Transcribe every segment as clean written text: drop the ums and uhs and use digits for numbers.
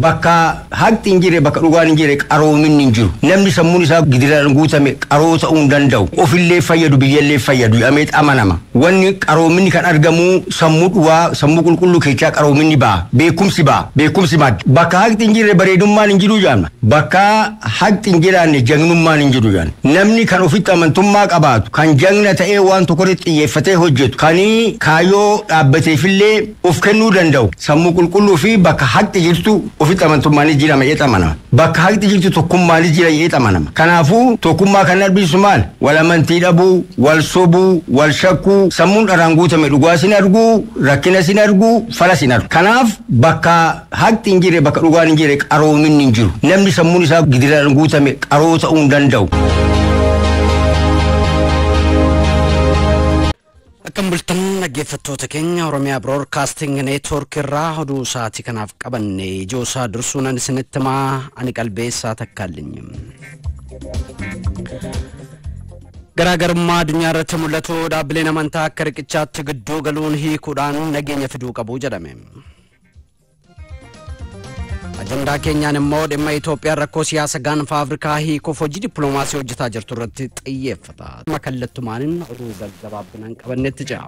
bakka haqti injire bakka dhugaan injire qaroomin injiru namni sammuun isaa gidiraan guutame qaroo ta'uu danda'u ofillee fayyadu biyyallee fayyadu ameet amanama wanni qaroomin kan argamu sammuu duwaa sammuu qulqulluu keessaa qaroomin baa beekumsi mad bakka haqti injire bareedummaan injiru jaamna bakka haqti injiraanne jagnummaan injiru jaan namni kan ofitti amantummaa qabaatu kan jagna ta'ee waan tokkotti xiyyeeffatee hojjetu kanii kaayoo dhaabbateefillee of kennuu danda'u sammuu qulqulluu fi bakka haqti jirtu ofitti amantummaan jira meeqa manama bakka haqti jirtu tokkummaan jira yeeqa manama kanaafuu tokkummaa kan arbisu maal wal amantii dhabuu wal sobuu wal shakkuu sammuun dharaan guutame dhugaa sin argu rakkina sin argu fala sin argu kanaaf bakka haqti injire bakka dhugaan injire qaroomin injiru namni sammuun isaa gidiraan guutame qaroo ta'uu danda'u. Akkam bultan dhaggeeffattoota keenya Oromiyaa Broadcasting Network irraa oduu sa'aatii kanaaf qabanne ijoo isaa dursuun isinitti himaa ani qalbeessaa takkaallinyi. Garaagarummaa addunyaa irratti mul'atu dhaabbileen amantaa akka riqichaatti gidduu galuun hiikuudhaan nageenya fiduu qabu jedhame. Ajandaa keenyaan immoo dhimma Itoophiyaa rakkoo siyaasa gaanfa Afrikaa hiikuuf hojii dippiloomaasii hojjetaa jirtu irratti xiyyeeffata. Makallattumaanin oduu gaggabaabinaan qabannetti jira.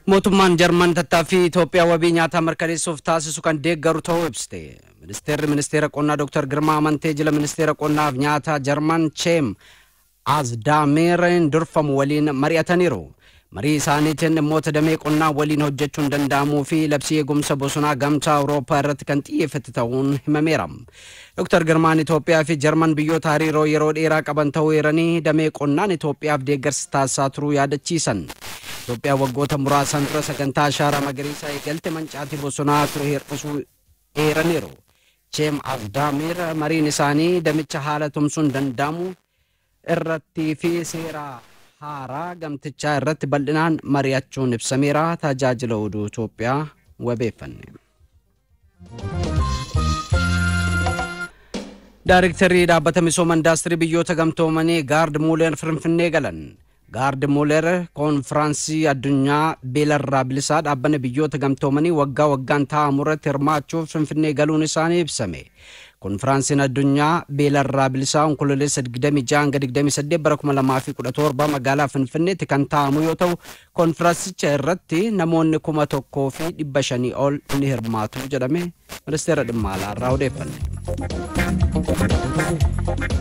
Mootummaan Jarman tattaaffii Itoophiyaa wabii nyaataa mirkaneessuuf taasisu kan deeggaru ta'uu ibsite. Ministeera qonnaa Dr. Girmaa Amantee jila ministeera qonnaaf nyaataa Jarman Cheem Azdaameerin durfamu waliin mari'ataniiru. Marii isaaniitiin dhimmoota damee qonnaa waliin hojjechuun danda'amuu fi labsii eegumsa bosonaa gamtaa Awurooppaa irratti kan xiyyeeffate ta'uun himameera. Dr. Girmaan Itoophiyaa fi Jarman biyyoota hariiroo yeroo dheeraa qaban ta'uu eeranii damee qonnaan Itoophiyaaf deeggarsa taasisaa turuu yaadachiisan. Itoophiyaa waggoota muraasan dura sagantaa ashaaraa magariisaa eegalte mancaatii bosonaa ture hir'isuu eeraniiru. Cheem Azdaameer mariin isaanii damicha haala tumsuun danda'amu irratti fi seera haaraa gamtichaa irratti bal'inaan mari'achuun ibsameera. Tajaajila oduu Itoophiyaa wabeeffanne. Daarektarri dhaabbata misooma indaastirii biyyoota gamtoomanii Gaard Muuler Finfinnee galan. Gaard Muuler konfiraansii addunyaa beelarraa bilisaa dhaabbanni biyyoota gamtoomanii waggaa waggaan taa'amu irratti hirmaachuuf Finfinnee galuun isaanii ibsame. Konfiraansiin addunyaa beelarraa bilisaa onkololeessa 26-28 bara 2017 magaalaa Finfinneetti kan taa'amu yoo ta'u konfiraansicha irratti namoonni 1,500 ol ni hirmaatu jedhame ministeera dhimma alaa irraa odeeffanne.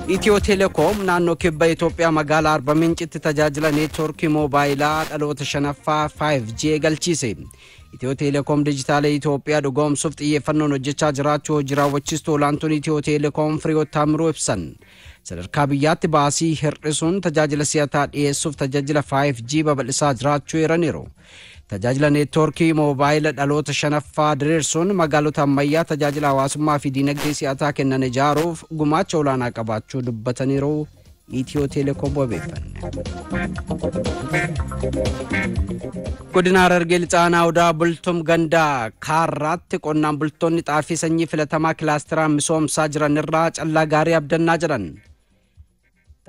Itiyoo Telekoom naannoo kibba Itoophiyaa magaalaa Arba Mincitti tajaajila neetwoorkii moobaayilaa dhaloota 5ffaa 5G galchiise. Itiyoo Telekoom dijitaala Itoophiyaa dhugoomsuuf xiyyeeffannoon hojjechaa jiraachuu hojii raawwachiistuu olaantuun Itiyoo Telekoom Firiyoot Taamiruu ibsan. Sadarkaa biyyaatti baasii hir'isuun tajaajila si'ataa dhiyeessuuf tajaajila 5G babal'isaa jiraachuu eeraniiru. Tajaajila neetwoorkii moobaayila dhaloota 5ffaa diriirsuun magaalota ammayyaa tajaajila hawaasummaa fi diinagdee si'ataa kennan ijaaruuf gumaacha olaanaa qabaachuu dubbataniiru. Itiyoo Telekoom wabeeffanne. Godina Harargee Lixaanaa Odaa Bultum Gandaa Kaarraatti qonnaan bultoonni xaafii sanyii filatamaa kilaasteraan misoomsaa jiran irraa callaa gaarii abdannaa jiran.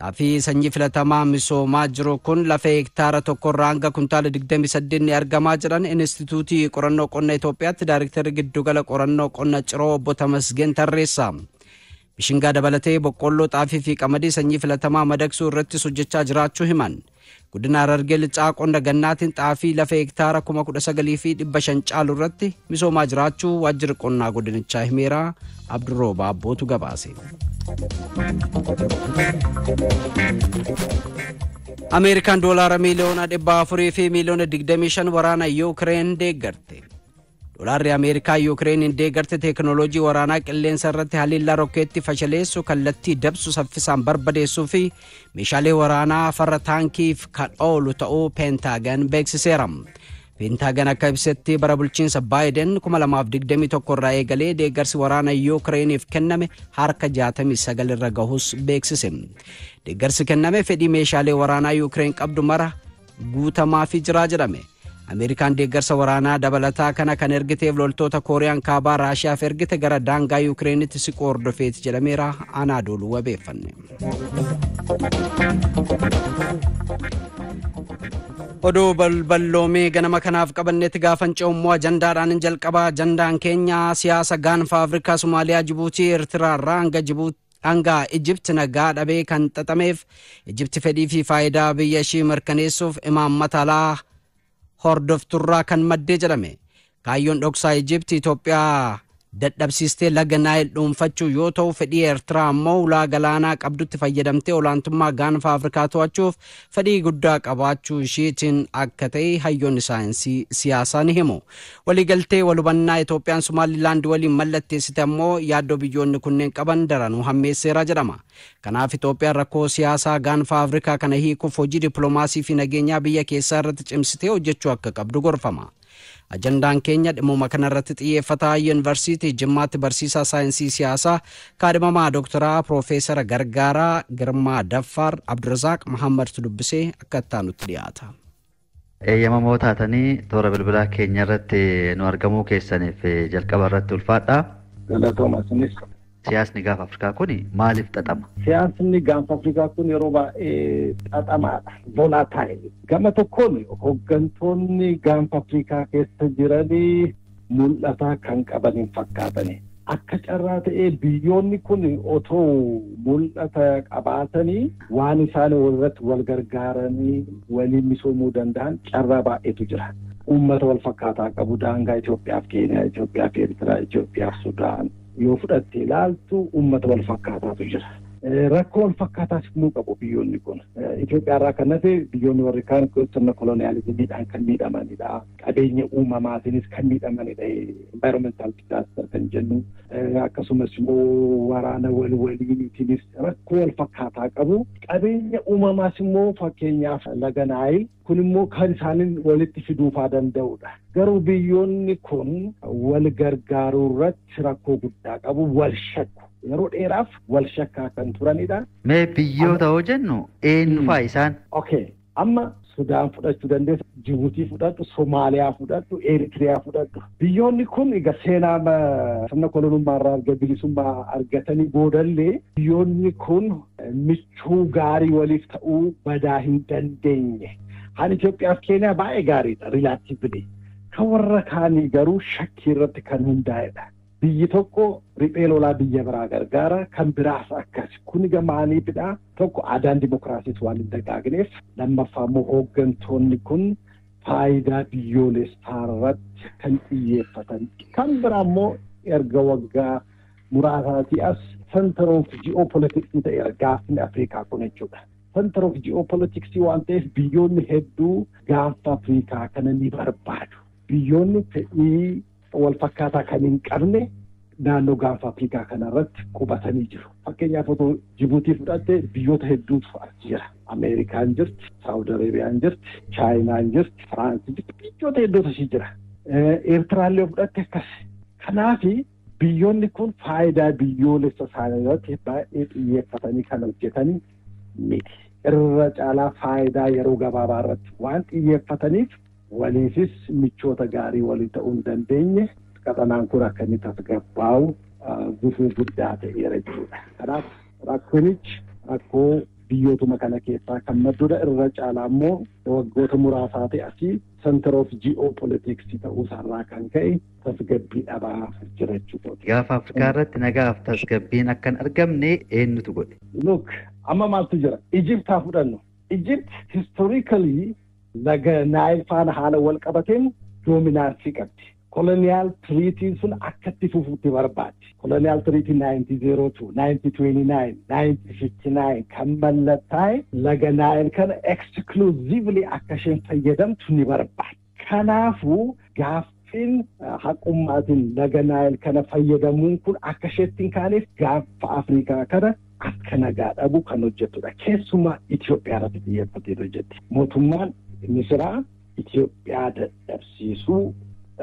Xaafii sanyii filatamaa misoomaa jiru kun lafa hektaara tokkorraa hanga kuntaala 28 ni argamaa jiran. Instituutii qorannoo qonna Itoophiyaatti daarektarri giddugala qorannoo qonna Ciroo obbo Tamasgeen Tarreessaa. Bishingaa dabalatee boqqolloo xaafii fi qamadii sanyii filatamaa madaksuu irratti hojjechaa jiraachuu himan. Godina Harargee Lixaa qonna gannaatiin xaafii lafa hektaara 19,500 caalu irratti misoomaa jiraachuu waajjirri qonnaa godinichaa himeera. Abdurrooba Abbootu gabaase. Ameerikaan doolaara miliyoona 400 fi miliyoona 25 waraana Yuukireen deeggarte. Doolaarri Ameerikaa Yuukireen deeggarte teekinooloojii waraanaa qilleensa irratti haleellaa rokkeetti fashaleessu kallattii dabsu saffisaan barbadeessuu fi meeshaalee waraanaa farra taankiif kan oolu ta'uu Peentaagan beeksiseera. Peentaagan akka ibsetti bara bulchiinsa Baayiden 2021 irraa eegalee deeggarsi waraana Yuukireeniif kenname harka 69 irra gahus beeksise. Deeggarsi kenname fedhii meeshaalee waraanaa Yuukireen qabdu mara guutamaa fi jira jedhame. Ameerikaan deeggarsa waraanaa dabalataa kana kan ergiteef loltoota Kooriyaan kaabaa Raashiyaaf ergite gara daangaa Yuukireenitti siquu hordofeeti jedhameera. Anaadooluu wabeeffanne. Oduu balballoomee ganama kanaaf qabanneetti gaafanca'u immoo ajandaadhaan jalqabaa. Ajandaan keenya siyaasa gaanfa Afrikaa, Somaaliyaa, Jibuutii, Eertiraa irraa hanga Ijipti nagaa dhabee kan xaxameef Ijipti fedhii fi faayidaa biyya ishii mirkaneessuuf imaammata alaa hordofturraa kan maddee jedhame. Kaayyoon dhoksaa Ijipti Itoophiyaa dadhabsiistee laga Naayil dhuunfachuu yoo ta'u, fedhii Eertiraa immoo ulaa galaanaa qabdutti fayyadamtee olaantummaa gaanfa Afrikaa to'achuuf fedhii guddaa qabaachuu ishiitiin akka ta'e hayyoonni saayinsii siyaasaa ni himu. Waliigaltee walhubannaa Itoophiyaan Somaalilaand waliin mallatteessite immoo yaaddoo biyyoonni kunneen qaban daranuu hammeesseera jedhama. Kanaaf Itoophiyaan rakkoo siyaasaa gaanfa Afrikaa kana hiikuuf hojii dippiloomaasii fi nageenyaa biyya keessaa irratti cimsitee hojjechuu akka qabdu gorfama. Ajandaan keenya dhimma kanarratti xiyyeeffata. Yuunivarsiitii Jimmaatti barsiisaa saayinsii siyaasaa kaadhimamaa Dooktaraa Piroofeesara Gargaaraa Girmaa Daffaar Abdurazaaq Muhammad dubbisee akka nutti dhiyaata. Eeyyamamoo taatanii toora bilbilaa keenya irratti nu argamuu keessaniif jalqaba irratti ulfaadha. Galatoomaasinis. Siyaasni gaanfa Afrikaa kun maaliif xaxama? Siyaasni gaanfa Afrikaa kun yeroo baay'ee xaxamaadha. Volatile. Gama tokkoon hooggantoonni gaanfa Afrikaa keessa jiranii mul'ata kan qaban fakkaatani. Akka carraa ta'ee biyyoonni kun otoo mul'ata qabaatanii waan isaan walirratti wal gargaaranii waliin misoomuu danda'an carraa baay'eetu jira. Uummata wal fakkaataa qabu daangaa Itoophiyaaf Keeniyaa, Itoophiyaaf Eertiraa, Itoophiyaaf Sudaan yoo fudhatte ilaaltu uummata wal fakkaataatu jira. Rakkoo wal fakkaataas immoo qabu biyyoonni kun. Itoophiyaa irraa kan hafe biyyoonni warri kaan sirna koloniyaalizimiidhaan kan miidhamanidha. Qabeenya uumamaatiinis kan miidhamanidha. Environmental disaster kan jennu. Akkasumas immoo waraana waliiniitiinis rakkoo wal fakkaataa qabu. Qabeenya uumamaas immoo fakkeenyaaf laga Naayil kun immoo kan isaaniin walitti fiduufaa danda'udha. Garuu biyyoonni kun wal gargaaruu irratti rakkoo guddaa qabu, wal shakku. Yeroo dheeraaf wal shakkaa kan turanidha. Mee biyyoota hoo jennu eenyufaa isaan? Okay. Amma Sudaan fudhachuu dandeessa, Jibuutii fudhadhu, Somaaliyaa fudhadhu, Eritiriyaa fudhadhu. Biyyoonni kun egaa seenaa sirna kolonummaa irraa bilisummaa argatanii boodallee biyyoonni kun michuu gaarii waliif ta'uu badaa hin dandeenye. Haan Itoophiyaaf Keeniyaa baay'ee gaariidha rilaatiivli. Kan warra kaanii garuu shakkii irratti kan hundaa'edha. Biyyi tokko riphee lolaa biyya biraa gargaara, kan biraas akkas. Kuni gamaaniifidha. Tokko aadaan dimokiraasiis waan hin dagaagneef, lammaffaa immoo hooggantoonni kun faayidaa biyyoolessaa irratti kan xiyyeeffatan. Kan biraa immoo erga waggaa muraasaatii as center of geopolitics ta'eera gaafni Afrikaa kun jechuudha. Center of geopolitics waan ta'eef biyyoonni hedduu gaanfa Afrikaa kana ni barbaadu. Biyyoonni fedhii wal fakkaataa kan hin qabne naannoo gaanfa Afrikaa kanarratti qubatanii jiru. Fakkeenyaaf otoo Jibuutii fudhatte biyyoota hedduutu jira. Ameerikaan jirti, Saawud Arabiyaan jirti, Chaayinaan jirti, Firaansi jirti, biyyoota hedduutu asii jira. Eertiraallee fudhatte akkas. Kanaaf biyyoonni kun faayidaa biyyoolessa isaanii irratti baay'ee xiyyeeffatanii kan hojjetanii miti. Irra caalaa faayidaa yeroo gabaabaa irratti waan xiyyeeffataniif waliifis michoota gaarii walii ta'uu hin dandeenye qaxanaan kun akka inni tasgabbaa'u gufuu guddaa ta'eera jechuudha. Kanaaf rakkonichi rakkoo biyyootuma kana keessaa kan maddudha. Irra caalaa immoo waggoota muraasaa ta'e asii center of geopolitics ta'uu isaarraa kan ka'e tasgabbii dhabaa jira jechuudha. Gaafa Afrikaa irratti nagaaf tasgabbiin akka hin argamne eenyutu godhe? Look, amma maaltu jira? Egypt haa fudhannu. Egypt historically laga Naayil faana haala wal qabateen doominaansii qabdi. Colonial treaty sun akkatti fufuutti barbaaddi. Colonial treaty 1902, 1929, 1959 kan mallattaa'e laga Naayil kana exclusively akka isheen fayyadamtu ni barbaaddi. Kanaafuu gaaffiin haqummaatiin laga Naayil kana fayyadamuun kun akka isheetti hin kaaneef gaaffa Afrikaa kana akka nagaa dhabu kan hojjettudha. Keessumaa Itoophiyaa irratti xiyyeeffatee hojjetti. Mootummaan Misiraa Itoophiyaa dadhabsiisuu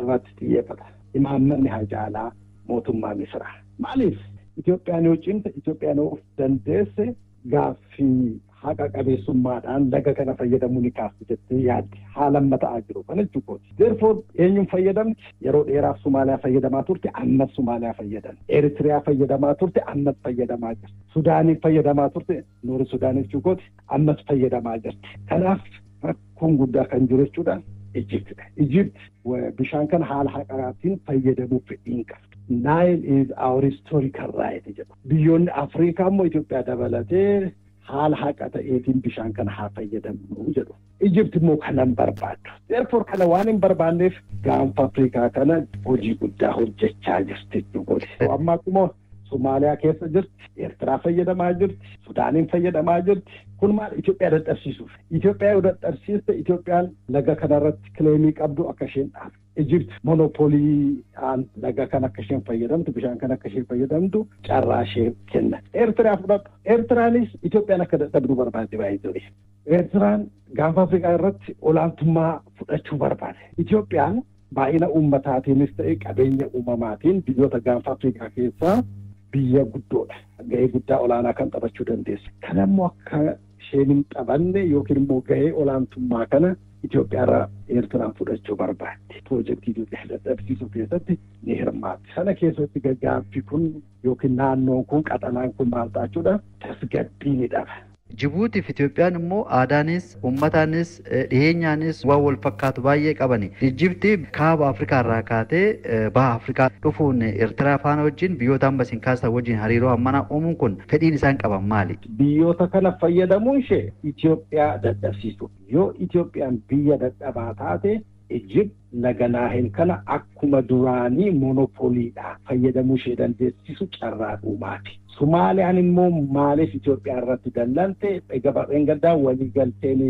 irratti xiyyeeffata. Imaammanni hajaalaa mootummaa Misiraa. Maaliif Itoophiyaan yoo cimte, Itoophiyaan yoo of dandeesse gaaffii haqa qabeessummaadhaan laga kana fayyadamuu ni kaasti jettee yaaddi. Haala amma ta'aa jiru kana jechuudha. Therefore eenyuun fayyadamti? Yeroo dheeraaf Somaaliyaa fayyadamaa turte, ammas Somaaliyaa fayyadan. Eritiriyaa fayyadamaa turte, ammas fayyadamaa jirti. Sudaaniif fayyadamaa turte, Noori Sudaan jechuudha, ammas fayyadamaa jirti. Kanaaf rakkoon guddaa kan jiru jechuudha Egyptidha. Egypt bishaan kan haala haqaatiin fayyadamuu fedhiin qabdu. Nile is our historical right jedhu. Biyyoonni Afrikaa immoo Itoophiyaa dabalatee haala haqa ta'eetiin bishaan kana haa fayyadamnu jedhu. Egypt immoo kanan barbaadu. Therefore kana waan hin barbaanneef gaanfa Afrikaa kana hojii guddaa hojjechaa jirti jechuudha. Amma akkuma Somaaliyaa keessa jirti, Eertiraa fayyadamaa jirti, Sudaaniin fayyadamaa jirti. Kun maal Itoophiyaa dadhabsiisuuf. Itoophiyaa yoo dadhabsiiste Itoophiyaan laga kanarratti kileemii qabdu akka isheen dhaabe. Egypt monopolii laga kan akka isheen fayyadamtu, bishaan kan akka isheen fayyadamtu carraa ishee kenna. Eertiraa fudhadhu. Eertiraanis Itoophiyaan akka dadhabdu barbaadde baay'ee ture. Eertiraan gaanfa Afrikaa irratti olaantummaa fudhachuu barbaade. Itoophiyaan baay'ina uummataatiinis ta'e qabeenya uumamaatiin biyyoota gaanfa Afrikaa keessaa biyya guddoodha. Ga'ee guddaa olaanaa kan taphachuu dandeessu. Kana immoo akka isheen hin taphanne yookiin immoo ga'ee olaantummaa kana Itoophiyaarraa Eertiraan fudhachuu barbaadde. Piroojeektii Itoophiyaa dadhabsiisuu keessatti ni hirmaatti. Sana keessatti gaggaaffi kun yookiin naannoon kun qaxanaan kun maal ta'achuudha tasgabbii ni dhaba. Jibuutiif Itoophiyaan immoo aadaanis uummataanis dhiheenyaanis waan wal fakkaatu baay'ee qabani. Ijipti kaaba Afrikaa irraa kaatee baha Afrikaa dhufuun Eertiraa faana wajjin biyyoota ambasiin kaastaa wajjin hariiroo hammanaa uumuun kun fedhiin isaan qaban maali? Biyyoota kana fayyadamuun ishee Itoophiyaa dadhabsiisu. Yoo Itoophiyaan biyya dadhabaa taate Egypt laga Naahil kana akkuma duraanii monopoliidhaan fayyadamuu ishee dandeessisu carraa dhumaati. Somaaliyaan immoo maaliif Itoophiyaa irratti dallante egaa barreen gaddaa walii galteen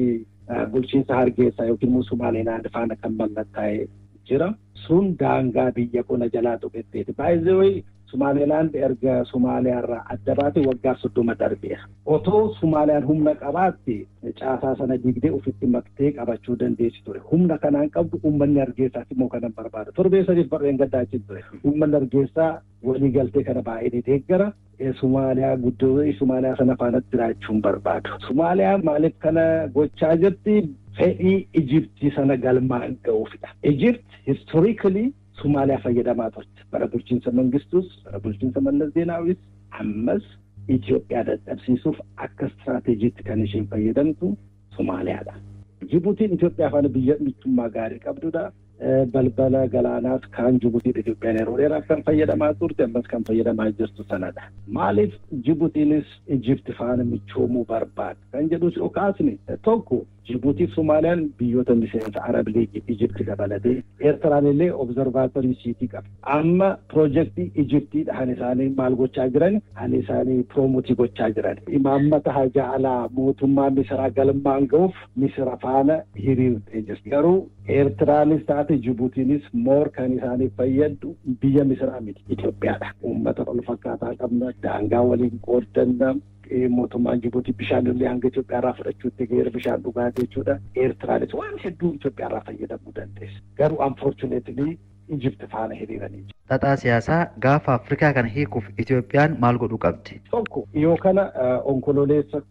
bulchiinsa Hargeysaa yookiin immoo Somaaliilaan faana kan mallattaa'ee jira. Sun daangaa biyya kana jalaa tuqetteeti. By the way, Somaliland erga Somaaliyaa irraa adda baate waggaa 30 darbeera. Otoo Somaaliyaan humna qabaatte caasaa sana digdee ofitti maktee qabachuu dandeessi ture. Humna kanaan qabdu uummanni Hargeysaas immoo kanan barbaada. Torbee sadiif barreen gaddaa achi ture. Uummanni Hargeysaa walii galtee kana baay'ee deeggara. Somaaliyaa guddoo Somaaliyaa sana faana jiraachuun barbaadu. Somaaliyaan maaliif kana gochaa jirti? Fedhii Egyptii sana galmaan ga'uufidha. Egypt historically Somaaliyaa fayyadamaa turte. Bara bulchiinsa Mangistus, bara bulchiinsa Mallas Zeenaawis ammas Itoophiyaa dadhabsiisuuf akka istiraateejiitti kan isheen fayyadamtu Somaaliyaadha. Jibuutiin Itoophiyaa faana biyya michummaa gaarii qabdudha. Balbala galaanaas kan Jibuutiin Itoophiyaan yeroo dheeraaf kan fayyadamaa turte ammas kan fayyadamaa jirtu sanadha. Maaliif Jibuutiinis Ijipti faana michoomuu barbaada? Kan jedhus okaasni tokko Jibuutiif Somaaliyaan biyyoota miseensa Arab League Ijipti dabalatee Eertiraan illee observaatorii siitii qaba. Amma piroojeektii Ijiptiidhaan isaanii maal gochaa jiran? Ani isaanii piroomotii gochaa jiran. Imaammata hajaa alaa mootummaa Misiraa galmaan ga'uuf Misira faana hiriirtee jirti. Garuu Eertiraanis taate Jibuutiinis moor kan isaanii fayyadu biyya Misiraa miti Itoophiyaadha. Uummata wal fakkaataa qabna, daangaa waliin qooddanna. Mootummaan Jibuutii bishaan illee hanga Itoophiyaarraa fudhachuutti geera bishaan dhugaatii jechuudha. Eertiraanis waan hedduu Itoophiyaarraa fayyadamuu dandeessa. Garuu unfortunately Ijipti faana hiriiranii jiru. Xaxaa siyaasaa gaafa Afrikaa kana hiikuuf Itoophiyaan maal godhuu qabdi? Tokko yoo kana onkololeessa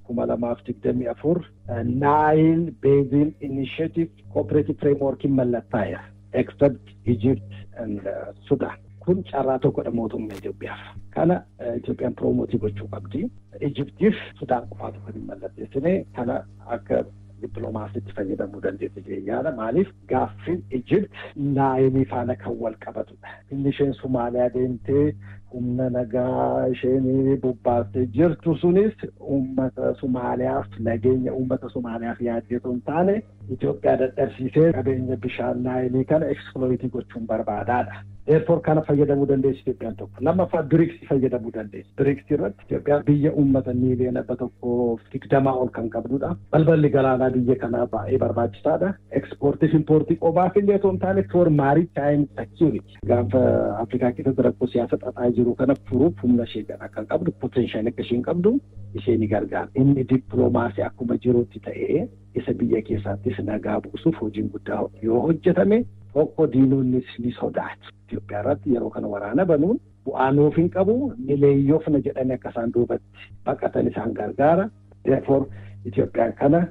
2024 Nile Basin Initiative Cooperative Framework mallattaa'eera. Except Egypt and Sudan. Kun carraa tokkodha mootummaa Itoophiyaaf. Kana Itoophiyaan piroomotii gochuu qabdi. Ijiptiif Sudaan qofaatu kan hin mallatteessine kana akka dippiloomaasiitti fayyadamuu dandeessi jeenyaadha. Maaliif gaaffiin Ijipt Naayilii faana kan wal qabatudha. Inni isheen Somaaliyaa deemtee humna nagaa isheen bobbaastee jirtu sunis uummata Somaaliyaaf nageenya uummata Somaaliyaaf yaaddeetu hin taane Itoophiyaa dadhabsiisee qabeenya bishaan Naayilii kana eksploitii gochuun barbaadaadha. Therefore kana fayyadamuu dandeessi Itoophiyaan tokko. Lammaffaa BRICS fayyadamuu dandeessi. BRICS irratti Itoophiyaan biyya uummata miiliyoona 120 ol kan qabdudha. Balballi galaanaa biyya kanaa baay'ee barbaachisaadha. Ekspoortiif impoortii qofaaf illee osoo hin taane for maritime security. Gaafa Afrikaa keessatti rakkoo siyaasa xaxaa jiru kana furuuf humna ishee kan qabdu, potential akka isheen qabdu ishee ni gargaara. Inni dippiloomaasii akkuma jirutti ta'ee isa biyya keessaattis nagaa buusuuf hojiin guddaa yoo hojjetame tokko diinonnis ni sodaatu. Itoophiyaa irratti yeroo kana waraana banuun bu'aa nuuf hin qabu, mileeyyoofna jedhanii akka isaan duubatti baqatan isaan gargaara. Therefore Itoophiyaan kana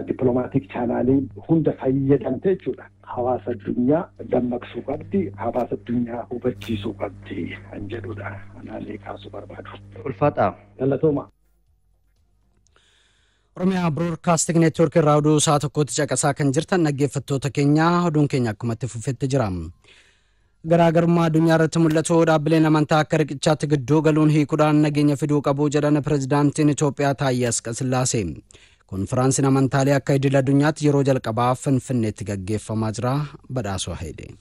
dippiloomaatiik chaanaalii hunda fayyadamte jechuudha. Hawaasa addunyaa dammaqsuu qabdi, hawaasa addunyaa hubachiisuu qabdi kan jedhudha. Anaallee kaasuu barbaadu. Ulfaataa. Galatooma. Oromiyaa Broadcasting Network irraa oduu isaa tokkotti caqasaa kan jirtan dhaggeeffattoota keenya oduun keenya akkumatti fufetti jira. Garaagarummaa addunyaa irratti mul'atu dhaabbileen amantaa akka riqichaatti gidduu galuun hiikuudhaan nageenya fiduu qabu jedhan pirezidaantiin Itoophiyaa Taayyee Asqasillaasee. Konfiraansiin amantaalee akka idil addunyaatti yeroo jalqabaaf Finfinneetti gaggeeffamaa jira. Badhaasoo Hayilee.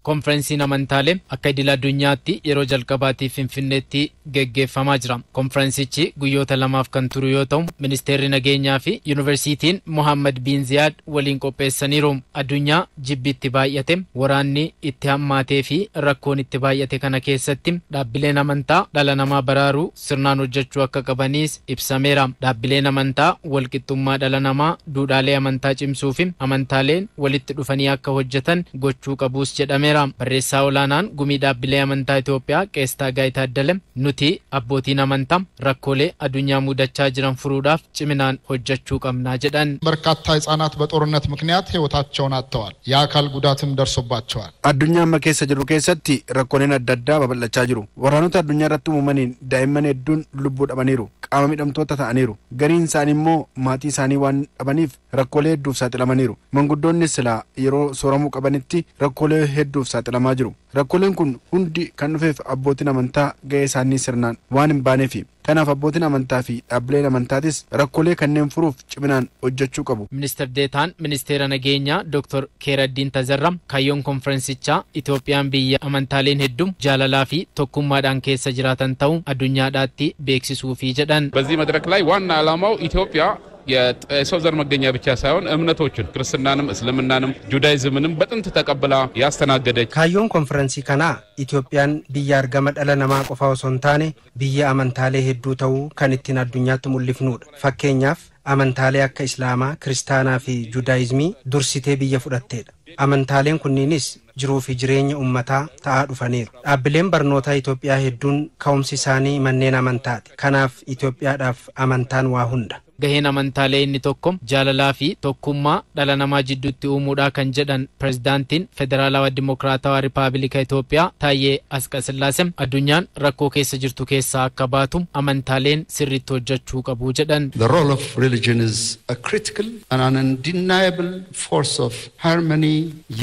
Konferensiin amantaalee akka idil addunyaatti yeroo jalqabaatiif Finfinneetti gaggeeffamaa jira. Konferensichi guyyoota lamaaf kan turu yoo ta'u, ministeerri nageenyaa fi yuunivarsiitiin Mohammed bin Ziyad waliin qopheessaniiru. Addunyaa jibbitti baay'ate, waraanni itti hammaatee fi rakkoon itti baay'ate kana keessatti dhaabbileen amantaa dhala namaa baraaruu sirnaan hojjechuu akka qabaniis ibsameera. Dhaabbileen amantaa walqixxummaa dhala namaa, duudhaalee amantaa cimsuu fi amantaaleen walitti dhufanii akka hojjetan gochuu qabuus jedhameera. Barreessaa olaanaan gumii dhaabbilee amantaa Itoophiyaa Qeestaa Gaayit Addale nuti abbootiin amantaa rakkoolee addunyaa mudachaa jiran furuudhaaf ciminaan hojjechuu qabnaa jedhan. በርካታ ህጻናት በጦርነት ምክንያት ህይወታቸውን አጥተዋል። የአካል ጉዳትም ደርሶባቸዋል። አዱኛማ keessa jiru keessatti rakkooleen adda addaa babal'achaa jiru. Waraanota addunyaa irratti uumamaniin daa'imman hedduun lubbuu dhabaniiru. Qaama miidhamtoota ta'aniiru. Gariin isaanii immoo maatii isaanii waan dhabaniif rakkoolee hedduuf saaxilamaniiru. Manguddoonni silaa yeroo sooramuu qabanitti rakkoolee hedduuf saaxilamaa jiru. Rakkooleen kun hundi kan dhufeef abbootiin amantaa ga'ee isaanii sirnaan waan hin baaneefi. Kanaaf abbootiin amantaa fi dhaabbileen amantaatis rakkoolee kanneen furuuf ciminaan hojjechuu qabu. Ministeer Deetaan Ministeera Nageenyaa Dr. Keeraddiin Tazarram kaayyoon konferensichaa Itoophiyaan biyya amantaaleen hedduu jaalalaa fi tokkummaadhaan keessa jiraatan ta'uu addunyaadhaatti beeksisuu fi jedhan. በዚህ መድረክ ላይ ዋና ዓላማው ኢትዮጵያ የሰው ዘር መገኛ ብቻ ሳይሆን እምነቶችን ክርስትናንም እስልምናንም ጁዳይዝምንም በጥንት ተቀብላ ያስተናገደች ካዮን ኮንፈረንሲ ከና ኢትዮጵያን ቢያ አርገመ ደለ ነማ ቆፋው ሶንታኔ ቢያ አመንታሌ ሄዱ ተው ከንቲን አዱኛት ሙልፍኑድ ፈከኛፍ አመንታሌ አከ እስላማ ክርስቲያና ፊ ጁዳይዝሚ ዱርሲቴ ቢያ ፍደቴዳ አመንታሌን ኩኒኒስ jiruu fi jireenya ummataa ta'aa dhufaniiru. Dhaabbileen barnootaa Itoophiyaa hedduun ka'umsi isaanii manneen amantaati. Kanaaf Itoophiyaadhaaf amantaan waa hunda. Gaheen amantaalee inni tokko jaalalaa fi tokkummaa dhala namaa jidduutti uumuudha kan jedhan pirezidaantiin Federaalawaa Dimokiraatawaa Riippaabilika Itoophiyaa Taayyee Asqasillaasee addunyaan rakkoo keessa jirtu keessaa akka baatu amantaaleen sirriitti hojjechuu qabu jedhan. The role of religion is a critical and an undeniable force of harmony,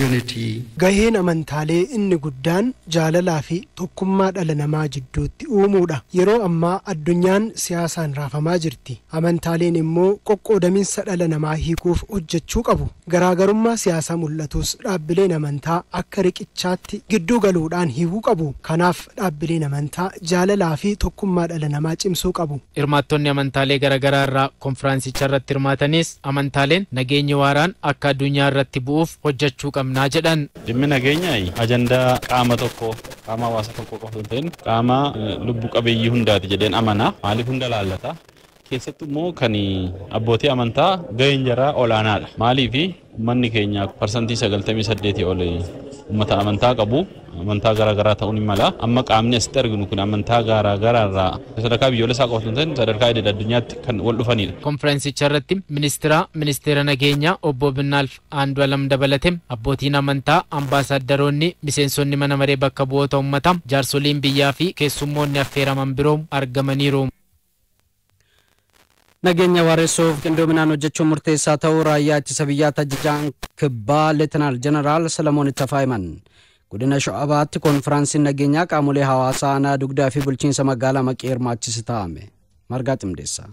unity. Gaheen amantaalee inni guddaan jaalalaa fi tokkummaa dhala namaa jidduutti uumuudha. Yeroo ammaa addunyaan siyaasaan raafamaa jirti. Amantaaleen immoo qoqqoodaminsa dhala namaa hiikuuf hojjechuu qabu. Garaagarummaa siyaasaa mul'atus dhaabbileen amantaa akka riqichaatti gidduu galuudhaan hiikuu qabu. Kanaaf dhaabbileen amantaa jaalalaa fi tokkummaa dhala namaa cimsuu qabu. Hirmaattonni amantaalee garaagaraa irraa konfiraansicha irratti hirmaatanis amantaaleen nageenya waaraan akka addunyaa irratti bu'uuf hojjechuu qabnaa jedhan. Dhimmi nageenyaa ajandaa qaama tokko qaama hawaasa tokko qofa hin ta'in qaama lubbu qabeeyyii hundaati jedheen amanaa. Maaliif hunda laallata? Keessattuu immoo kan abbootii amantaa gaheen jaraa olaanaadha. Maaliif manni keenya parsantii 98 ol uummata amantaa qabu. Amantaa garaagaraa ta'uun ni mala. Amma qaamni asitti arginu kun amantaa garaagaraa irraa sadarkaa biyyoolessaa qofa hin ta'in sadarkaa idil addunyaatti kan wal dhufanidha. Konferensicha irratti ministeera nageenyaa obbo Binnaalf Andu'alam dabalate abbootiin amantaa ambaasaaddoroonni miseensonni mana maree bakka bu'oota uummataa jaarsoliin biyyaa fi keessummoonni affeeraman biroo argamaniiru. Nageenya waaressuuf qindoominaan hojjechuun murteessaa ta'uu raayyaa ittisa biyyaa ajajaan kibbaa Leetinaal Jeneraal Salamoon Ittafaayiman. Godina Sha'abaatti konfiraansiin nageenyaa qaamolee hawaasaa aanaa dugdaa fi bulchiinsa magaalaa Maqee hirmaachise taa'ame. Margaa Ximdeessaa.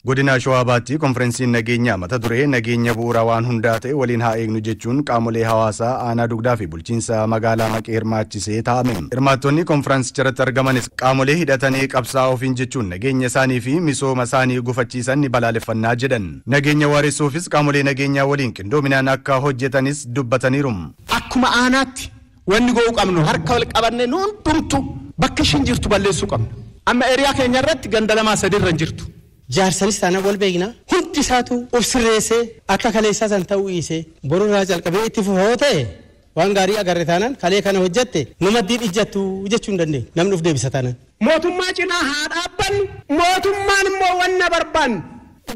Godina Shawaabaatti konferensiin nageenyaa mata duree nageenya bu'uura waan hundaa ta'e waliin haa eegnu jechuun qaamolee hawaasaa aanaa dugdaa fi bulchiinsa magaalaa Maqee hirmaachisee taa'ame. Hirmaattonni konferensicha irratti argamanis qaamolee hidhatanii qabsaa'aa ofiin jechuun nageenya isaanii fi misooma isaanii gufachiisan ni balaaleffannaa jedhan. Nageenya waaressuufis qaamolee nageenyaa waliin qindoominaan akka hojjetanis dubbataniiru. Akkuma aanaatti wanni go'uu qabnu harka wal qabannee nuun dhumtu bakka ishiin jirtu balleessuu qabna. Amma eriyaa keenya irratti ganda lamaa sadii irra jirtu. Jaarsanis taana wal beekna hundi isaatu of sirreessee akka kaleessaa san ta'uu dhiisee borurraa jalqabee itti fufoo ta'e waan gaarii agarre taanaan kalee kana hojjette numaddiin ijjattu jechuu hin dandeenye namni of deebisa taanaan. Mootummaa cinaa haa dhaabbannu mootummaan immoo wanna barbaannu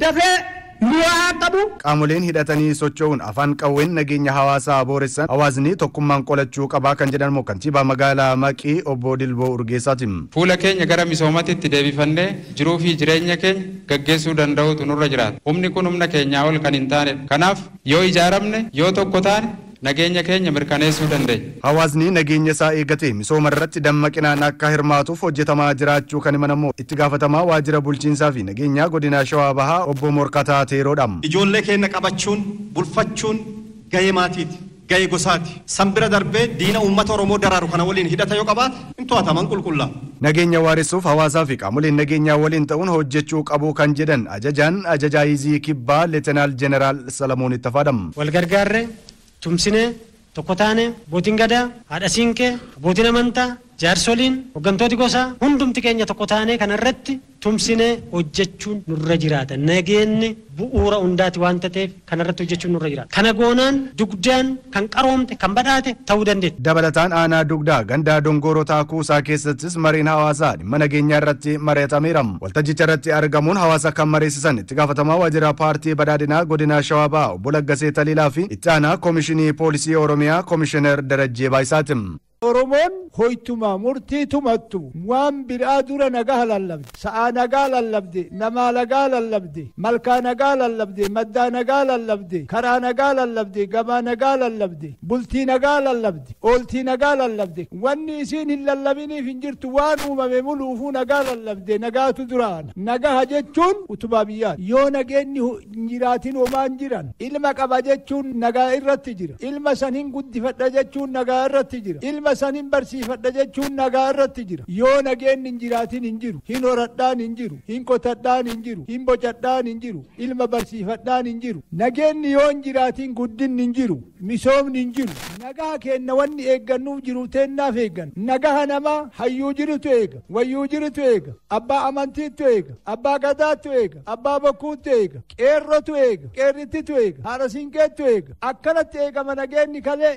dafee bu'aa qabu. Qaamoleen hidhatanii socho'uun afaan qawween nageenya hawaasaa booressan hawaasni tokkummaan qolachuu qabaa kan jedhan moo kantiibaa magaalaa Maqii obbo Dilboo Urgeessaati. Fuula keenya gara misoomatitti deebifannee jiruu fi jireenya keenya gaggeessuu danda'utu nurra jiraata. Humni kun humna keenyaa ol kan hin taanedha. Kanaaf yoo ijaaramne yoo tokko taane nageenya keenya mirkaneessuu dandeenya. Hawaasni nageenya isaa eegatee misooma irratti dammaqinaan akka hirmaatuuf hojjetamaa jiraachuu kan himan ammoo itti gaafatamaa waajjira bulchiinsaa fi nageenyaa godina Shawaa Bahaa obbo Morkataa Teeroodha. Ijoollee keenya qabachuun bulfachuun gahee maatiiti. Gahee gosaati. Sanbira darbee diina uummata Oromoo daraaru kana waliin hidhata yoo qabaate hin to'ataman qulqullaa. Nageenya waaressuuf hawaasaa fi qaamoleen nageenyaa waliin ta'uun hojjechuu qabu kan jedhan ajajaa Izii Kibbaa Leetinaal Jeneraal Salamoon Ittafaadam. Wal gargaarree tumsinee tokko taane abbootiin gadaa haadha siinqee abbootiin amantaa jaarsoliin hooggantooti gosaa hundumti keenya tokko taane kanarratti tumsinee hojjechuun nurra jiraata. Nageenyi bu'uura hundaati waan ta'eef kanarratti hojjechuun nurra jiraata. Kana goonaan dugdaan kan qaroomte kan badhaate ta'uu dandeenya. Dabalataan aanaa dugdaa gandaa dongorotaa kuusaa keessattis mariin hawaasaa dhimma nageenyaa irratti mari'atameera. Waltajjicha irratti argamuun hawaasa kan mariisisan itti gaafatamaa waajjira paartii badhaadhinaa godina Shawaa Bahaa obbo Laggasee Taliilaa fi itti aanaa koomishinii poolisii Oromiyaa koomishinar Darajjee Baayisaati. Oromoon hoytuma murtii tumattu waan biraa dura nagaa lallabde sa'a nagaa lallabde namaa nagaa lallabde malkaa nagaa lallabde maddaa nagaa lallabde karaa nagaa lallabde gabaa nagaa lallabde bultii nagaa lallabde ooltii nagaa lallabde wanni isiin hin lallabiniif hin jirtu waan uumame muluufuu nagaa lallabde nagaatu duraan nagaa jechuun utubaa biyyaati yoo nageenni jiraatin homaan jiran ilma qaba jechuun nagaa irratti jira ilma san hin guddifadha jechuun nagaa irratti jira ilma sanin barsiifadha jechuun nagaa irratti jira yoo nageenni hin jiraatin hin jiru hin horadhaan hin jiru hin qotadhaan hin jiru hin bocadhaan hin jiru ilma barsiifadhaan hin jiru nageenni yoo hin jiraatin guddinni hin jiru misoomni hin jiru nagaa kenna wanni eeggannuuf jiru teennaaf eeggan nagaa namaa hayyuu jirutu eega wayyuu jirutu eega abbaa amantiitu eega abbaa gadaatu eega abbaa bokkuutu eega qeerrotu eega qeerrittitu eega haadha siinqeetu eega akkanatti eegama nageenni kalee.